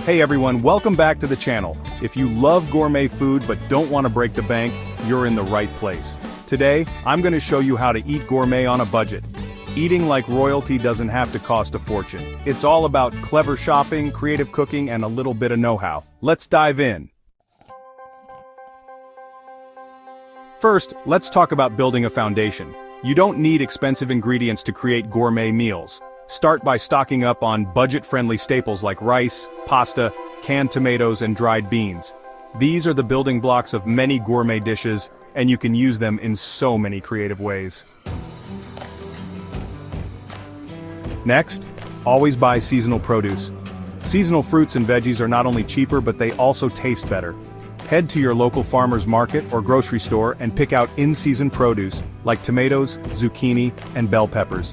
Hey everyone, welcome back to the channel. If you love gourmet food but don't want to break the bank, you're in the right place. Today, I'm going to show you how to eat gourmet on a budget. Eating like royalty doesn't have to cost a fortune. It's all about clever shopping, creative cooking, and a little bit of know-how. Let's dive in. First, let's talk about building a foundation. You don't need expensive ingredients to create gourmet meals. Start by stocking up on budget-friendly staples like rice, pasta, canned tomatoes, and dried beans. These are the building blocks of many gourmet dishes, and you can use them in so many creative ways. Next, always buy seasonal produce. Seasonal fruits and veggies are not only cheaper but they also taste better. Head to your local farmer's market or grocery store and pick out in-season produce like tomatoes, zucchini, and bell peppers.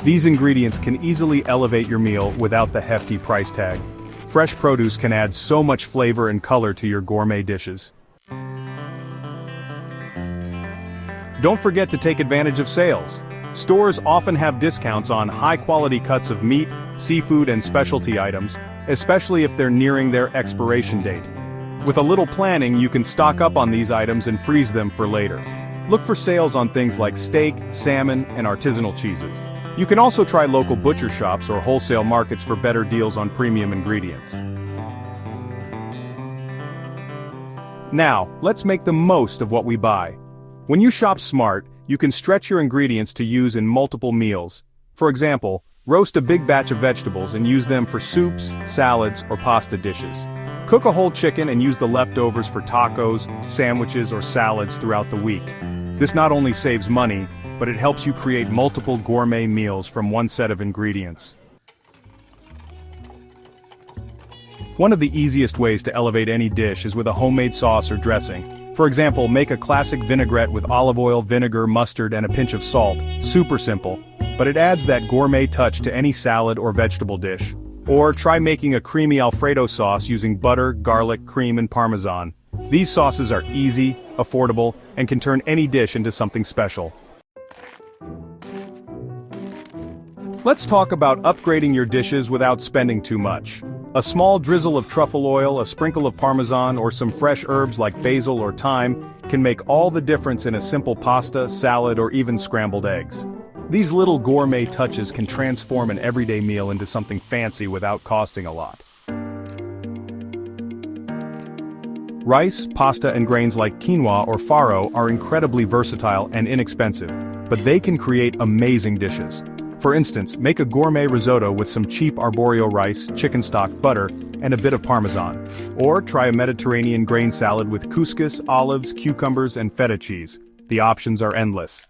These ingredients can easily elevate your meal without the hefty price tag. Fresh produce can add so much flavor and color to your gourmet dishes. Don't forget to take advantage of sales. Stores often have discounts on high-quality cuts of meat, seafood, and specialty items, especially if they're nearing their expiration date. With a little planning, you can stock up on these items and freeze them for later. Look for sales on things like steak, salmon, and artisanal cheeses. You can also try local butcher shops or wholesale markets for better deals on premium ingredients. Now, let's make the most of what we buy. When you shop smart, you can stretch your ingredients to use in multiple meals. For example, roast a big batch of vegetables and use them for soups, salads, or pasta dishes. Cook a whole chicken and use the leftovers for tacos, sandwiches, or salads throughout the week. This not only saves money, but it helps you create multiple gourmet meals from one set of ingredients. One of the easiest ways to elevate any dish is with a homemade sauce or dressing. For example, make a classic vinaigrette with olive oil, vinegar, mustard, and a pinch of salt. Super simple, but it adds that gourmet touch to any salad or vegetable dish. Or try making a creamy Alfredo sauce using butter, garlic, cream, and Parmesan. These sauces are easy, affordable, and can turn any dish into something special. Let's talk about upgrading your dishes without spending too much. A small drizzle of truffle oil, a sprinkle of Parmesan, or some fresh herbs like basil or thyme can make all the difference in a simple pasta, salad, or even scrambled eggs. These little gourmet touches can transform an everyday meal into something fancy without costing a lot. Rice, pasta, and grains like quinoa or farro are incredibly versatile and inexpensive, but they can create amazing dishes. For instance, make a gourmet risotto with some cheap arborio rice, chicken stock, butter, and a bit of Parmesan. Or try a Mediterranean grain salad with couscous, olives, cucumbers, and feta cheese. The options are endless.